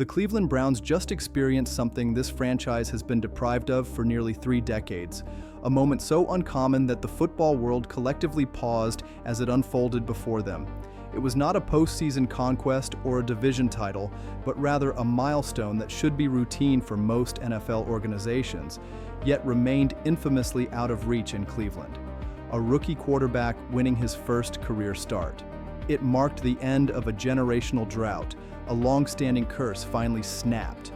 The Cleveland Browns just experienced something this franchise has been deprived of for nearly 3 decades, a moment so uncommon that the football world collectively paused as it unfolded before them. It was not a postseason conquest or a division title, but rather a milestone that should be routine for most NFL organizations, yet remained infamously out of reach in Cleveland. A rookie quarterback winning his first career start. It marked the end of a generational drought. A long-standing curse finally snapped.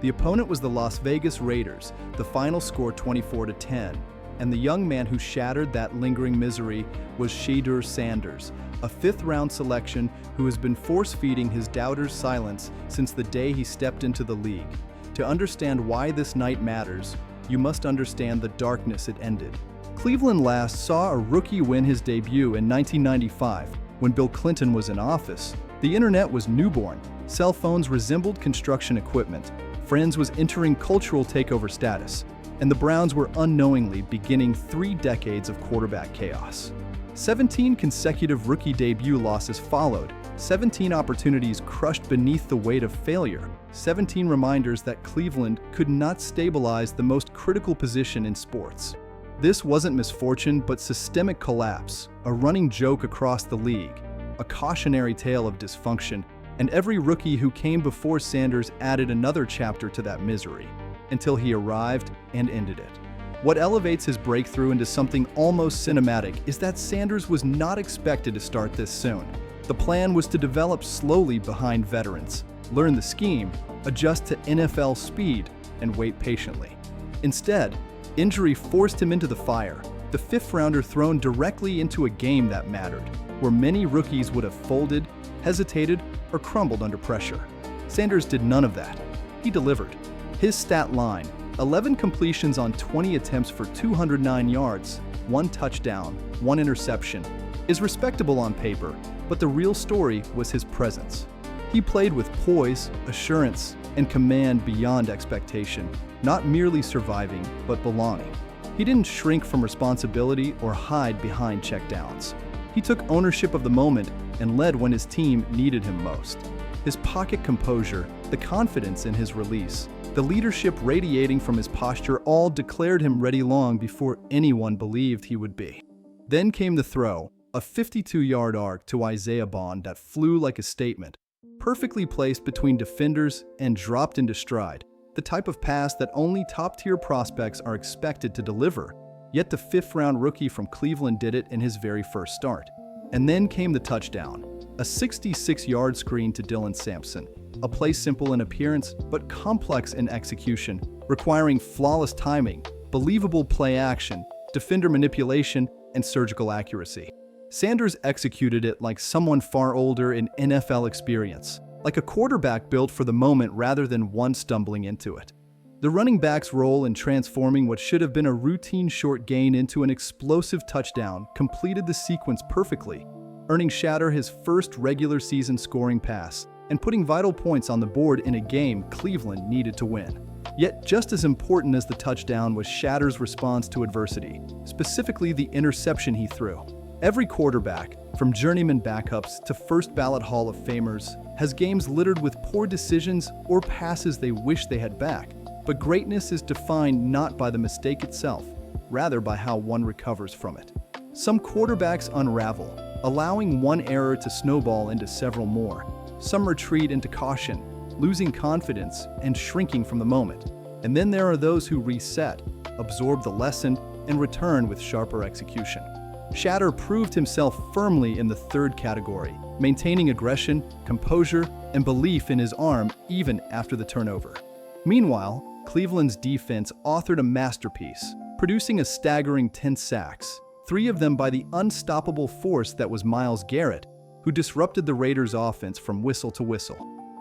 The opponent was the Las Vegas Raiders, the final score 24-10, and the young man who shattered that lingering misery was Shedeur Sanders, a 5th-round selection who has been force-feeding his doubters silence since the day he stepped into the league. To understand why this night matters, you must understand the darkness it ended. Cleveland last saw a rookie win his debut in 1995, when Bill Clinton was in office. The internet was newborn, cell phones resembled construction equipment, Friends was entering cultural takeover status, and the Browns were unknowingly beginning 3 decades of quarterback chaos. 17 consecutive rookie debut losses followed, 17 opportunities crushed beneath the weight of failure, 17 reminders that Cleveland could not stabilize the most critical position in sports. This wasn't misfortune, but systemic collapse, a running joke across the league, a cautionary tale of dysfunction, and every rookie who came before Sanders added another chapter to that misery, until he arrived and ended it. What elevates his breakthrough into something almost cinematic is that Sanders was not expected to start this soon. The plan was to develop slowly behind veterans, learn the scheme, adjust to NFL speed, and wait patiently. Instead, injury forced him into the fire, the 5th-rounder thrown directly into a game that mattered, where many rookies would have folded, hesitated, or crumbled under pressure. Sanders did none of that. He delivered. His stat line, 11 completions on 20 attempts for 209 yards, 1 touchdown, 1 interception, is respectable on paper, but the real story was his presence. He played with poise, assurance, and command beyond expectation, not merely surviving, but belonging. He didn't shrink from responsibility or hide behind checkdowns. He took ownership of the moment and led when his team needed him most. His pocket composure, the confidence in his release, the leadership radiating from his posture all declared him ready long before anyone believed he would be. Then came the throw, a 52-yard arc to Isaiah Bond that flew like a statement, perfectly placed between defenders and dropped into stride, the type of pass that only top-tier prospects are expected to deliver. Yet the 5th-round rookie from Cleveland did it in his very first start. And then came the touchdown, a 66-yard screen to Dylan Sampson, a play simple in appearance but complex in execution, requiring flawless timing, believable play action, defender manipulation, and surgical accuracy. Sanders executed it like someone far older in NFL experience, like a quarterback built for the moment rather than one stumbling into it. The running back's role in transforming what should have been a routine short gain into an explosive touchdown completed the sequence perfectly, earning Shedeur his first regular season scoring pass and putting vital points on the board in a game Cleveland needed to win. Yet just as important as the touchdown was Shedeur's response to adversity, specifically the interception he threw. Every quarterback, from journeyman backups to first-ballot Hall of Famers, has games littered with poor decisions or passes they wish they had back. But greatness is defined not by the mistake itself, rather by how one recovers from it. Some quarterbacks unravel, allowing one error to snowball into several more. Some retreat into caution, losing confidence and shrinking from the moment. And then there are those who reset, absorb the lesson, and return with sharper execution. Shedeur proved himself firmly in the 3rd category, maintaining aggression, composure, and belief in his arm even after the turnover. Meanwhile, Cleveland's defense authored a masterpiece, producing a staggering 10 sacks, 3 of them by the unstoppable force that was Myles Garrett, who disrupted the Raiders' offense from whistle to whistle.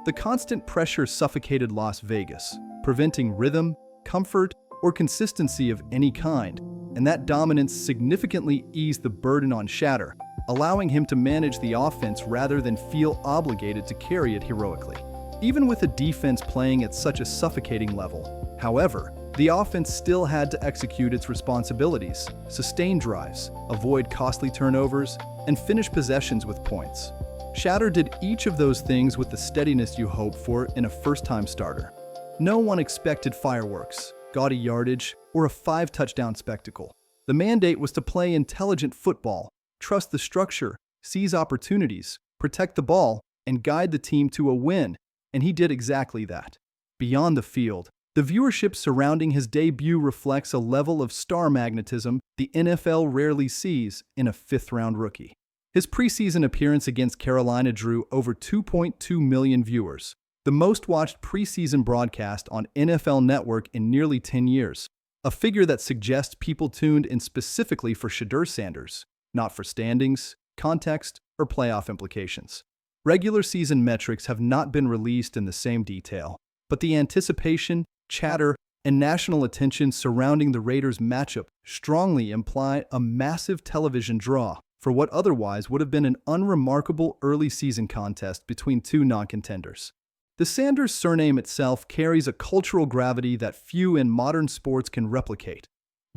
The constant pressure suffocated Las Vegas, preventing rhythm, comfort, or consistency of any kind, and that dominance significantly eased the burden on Shedeur, allowing him to manage the offense rather than feel obligated to carry it heroically. Even with a defense playing at such a suffocating level, however, the offense still had to execute its responsibilities, sustain drives, avoid costly turnovers, and finish possessions with points. Shatter did each of those things with the steadiness you hope for in a first-time starter. No one expected fireworks, gaudy yardage, or a 5-touchdown spectacle. The mandate was to play intelligent football, trust the structure, seize opportunities, protect the ball, and guide the team to a win, and he did exactly that. Beyond the field, the viewership surrounding his debut reflects a level of star magnetism the NFL rarely sees in a fifth-round rookie. His preseason appearance against Carolina drew over 2.2 million viewers, the most-watched preseason broadcast on NFL Network in nearly 10 years, a figure that suggests people tuned in specifically for Shedeur Sanders, not for standings, context, or playoff implications. Regular season metrics have not been released in the same detail, but the anticipation, chatter, and national attention surrounding the Raiders' matchup strongly imply a massive television draw for what otherwise would have been an unremarkable early season contest between two non-contenders. The Sanders surname itself carries a cultural gravity that few in modern sports can replicate.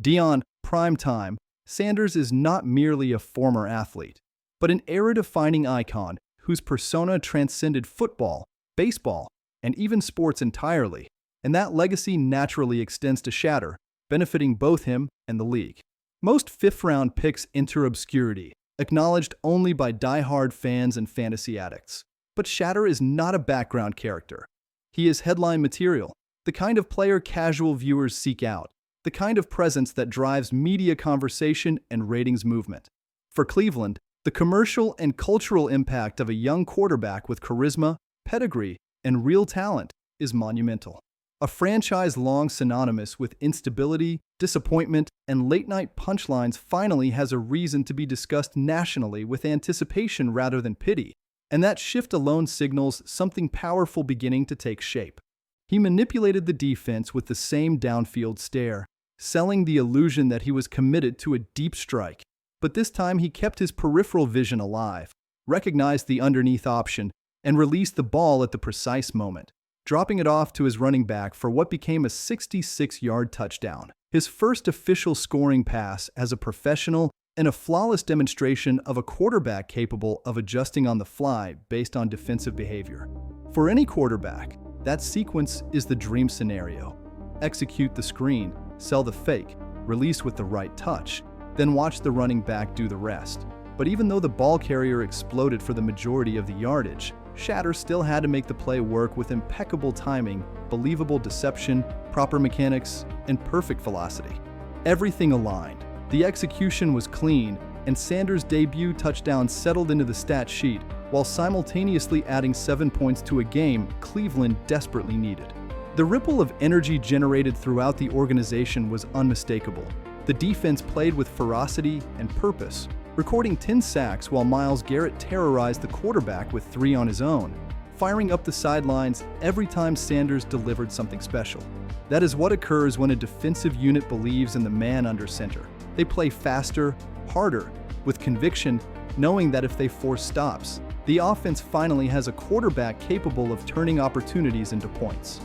Beyond prime time, Sanders is not merely a former athlete, but an era-defining icon whose persona transcended football, baseball, and even sports entirely, and that legacy naturally extends to Shatter, benefiting both him and the league. Most fifth-round picks enter obscurity, acknowledged only by die-hard fans and fantasy addicts. But Shatter is not a background character. He is headline material, the kind of player casual viewers seek out, the kind of presence that drives media conversation and ratings movement. For Cleveland, the commercial and cultural impact of a young quarterback with charisma, pedigree, and real talent is monumental. A franchise long synonymous with instability, disappointment, and late-night punchlines finally has a reason to be discussed nationally with anticipation rather than pity, and that shift alone signals something powerful beginning to take shape. He manipulated the defense with the same downfield stare, selling the illusion that he was committed to a deep strike, but this time he kept his peripheral vision alive, recognized the underneath option, and released the ball at the precise moment, dropping it off to his running back for what became a 66-yard touchdown. His first official scoring pass as a professional and a flawless demonstration of a quarterback capable of adjusting on the fly based on defensive behavior. For any quarterback, that sequence is the dream scenario. Execute the screen, sell the fake, release with the right touch, then watch the running back do the rest. But even though the ball carrier exploded for the majority of the yardage, Shatter still had to make the play work with impeccable timing, believable deception, proper mechanics, and perfect velocity. Everything aligned. The execution was clean, and Sanders' debut touchdown settled into the stat sheet, while simultaneously adding 7 points to a game Cleveland desperately needed. The ripple of energy generated throughout the organization was unmistakable. The defense played with ferocity and purpose, recording 10 sacks while Myles Garrett terrorized the quarterback with 3 on his own, firing up the sidelines every time Sanders delivered something special. That is what occurs when a defensive unit believes in the man under center. They play faster, harder, with conviction, knowing that if they force stops, the offense finally has a quarterback capable of turning opportunities into points.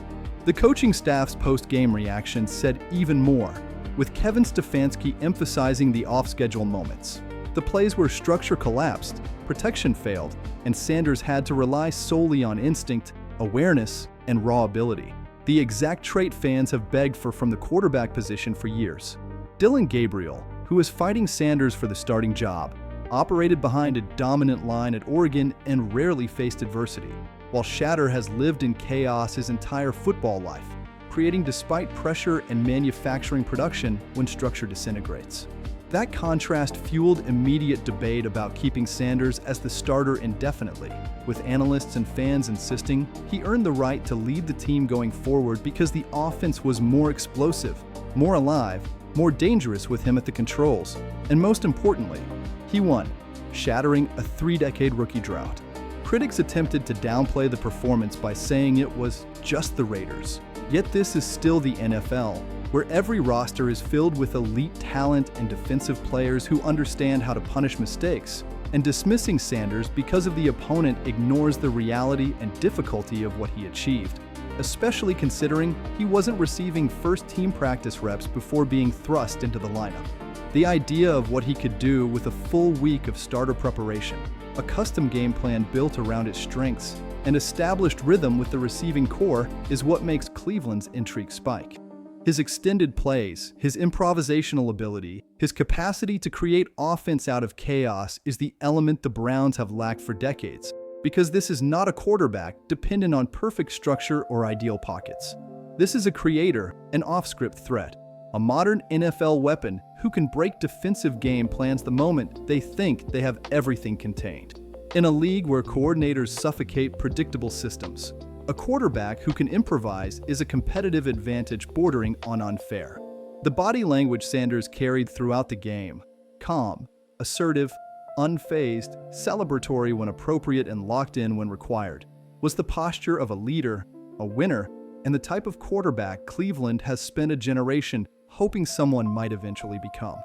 The coaching staff's post-game reaction said even more, with Kevin Stefanski emphasizing the off-schedule moments. The plays where structure collapsed, protection failed, and Sanders had to rely solely on instinct, awareness, and raw ability. The exact trait fans have begged for from the quarterback position for years. Dillon Gabriel, who is fighting Sanders for the starting job, operated behind a dominant line at Oregon and rarely faced adversity, while Shatter has lived in chaos his entire football life, creating despite pressure and manufacturing production when structure disintegrates. That contrast fueled immediate debate about keeping Sanders as the starter indefinitely, with analysts and fans insisting he earned the right to lead the team going forward because the offense was more explosive, more alive, more dangerous with him at the controls, and most importantly, he won, shattering a 3-decade rookie drought. Critics attempted to downplay the performance by saying it was just the Raiders. Yet this is still the NFL, where every roster is filled with elite talent and defensive players who understand how to punish mistakes, and dismissing Sanders because of the opponent ignores the reality and difficulty of what he achieved, especially considering he wasn't receiving first-team practice reps before being thrust into the lineup. The idea of what he could do with a full week of starter preparation, A custom game plan built around its strengths and established rhythm with the receiving core is what makes Cleveland's intrigue spike. His extended plays, his improvisational ability, his capacity to create offense out of chaos is the element the Browns have lacked for decades, because this is not a quarterback dependent on perfect structure or ideal pockets. This is a creator, an off-script threat, a modern NFL weapon who can break defensive game plans the moment they think they have everything contained. In a league where coordinators suffocate predictable systems, a quarterback who can improvise is a competitive advantage bordering on unfair. The body language Sanders carried throughout the game, calm, assertive, unfazed, celebratory when appropriate and locked in when required, was the posture of a leader, a winner, and the type of quarterback Cleveland has spent a generation hoping someone might eventually become.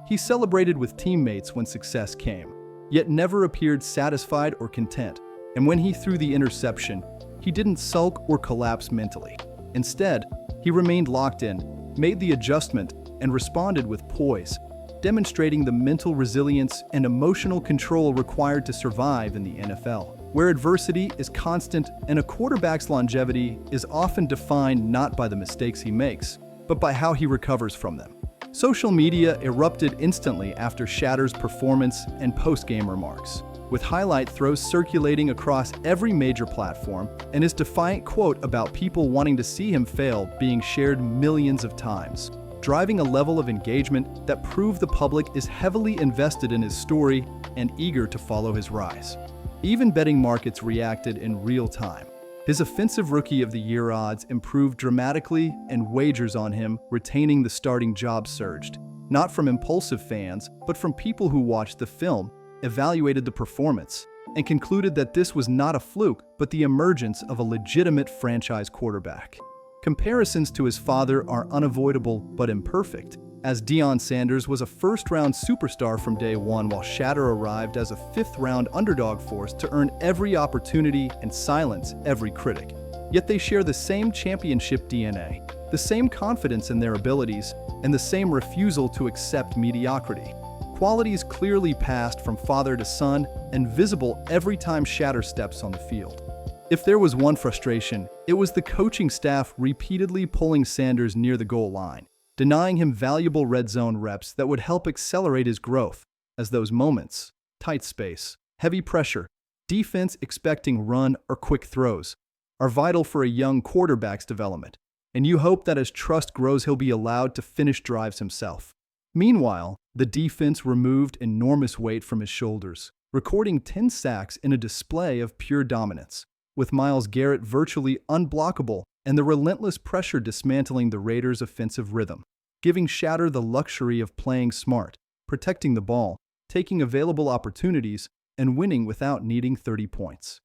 He celebrated with teammates when success came, yet never appeared satisfied or content, and when he threw the interception, he didn't sulk or collapse mentally. Instead, he remained locked in, made the adjustment, and responded with poise, demonstrating the mental resilience and emotional control required to survive in the NFL, where adversity is constant and a quarterback's longevity is often defined not by the mistakes he makes, but by how he recovers from them. Social media erupted instantly after Shatter's performance and post-game remarks, with highlight throws circulating across every major platform and his defiant quote about people wanting to see him fail being shared millions of times, driving a level of engagement that proved the public is heavily invested in his story and eager to follow his rise. Even betting markets reacted in real time. His Offensive Rookie of the Year odds improved dramatically and wagers on him retaining the starting job surged, not from impulsive fans, but from people who watched the film, evaluated the performance, and concluded that this was not a fluke but the emergence of a legitimate franchise quarterback. Comparisons to his father are unavoidable but imperfect, as Shedeur Sanders was a first-round superstar from day one while Shedeur arrived as a fifth-round underdog force to earn every opportunity and silence every critic. Yet they share the same championship DNA, the same confidence in their abilities, and the same refusal to accept mediocrity. Qualities clearly passed from father to son and visible every time Shedeur steps on the field. If there was one frustration, it was the coaching staff repeatedly pulling Sanders near the goal line, denying him valuable red zone reps that would help accelerate his growth, as those moments, tight space, heavy pressure, defense expecting run or quick throws, are vital for a young quarterback's development, and you hope that as trust grows he'll be allowed to finish drives himself. Meanwhile, the defense removed enormous weight from his shoulders, recording 10 sacks in a display of pure dominance, with Myles Garrett virtually unblockable and the relentless pressure dismantling the Raiders' offensive rhythm, giving Shedeur the luxury of playing smart, protecting the ball, taking available opportunities, and winning without needing 30 points.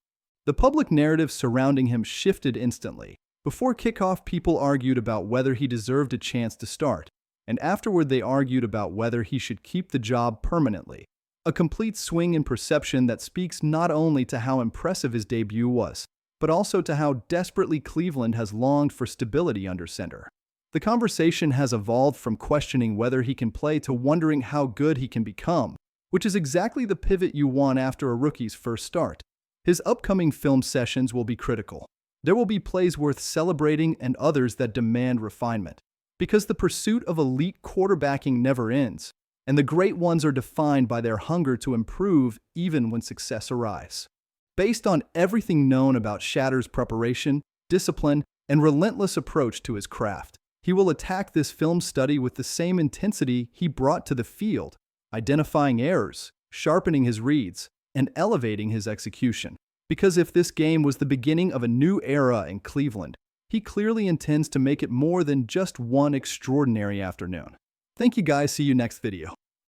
The public narrative surrounding him shifted instantly. Before kickoff, people argued about whether he deserved a chance to start, and afterward they argued about whether he should keep the job permanently. A complete swing in perception that speaks not only to how impressive his debut was, but also to how desperately Cleveland has longed for stability under center. The conversation has evolved from questioning whether he can play to wondering how good he can become, which is exactly the pivot you want after a rookie's first start. His upcoming film sessions will be critical. There will be plays worth celebrating and others that demand refinement, because the pursuit of elite quarterbacking never ends, and the great ones are defined by their hunger to improve even when success arrives. Based on everything known about Shatter's preparation, discipline, and relentless approach to his craft, he will attack this film study with the same intensity he brought to the field, identifying errors, sharpening his reads, and elevating his execution. Because if this game was the beginning of a new era in Cleveland, he clearly intends to make it more than just one extraordinary afternoon. Thank you guys, see you next video.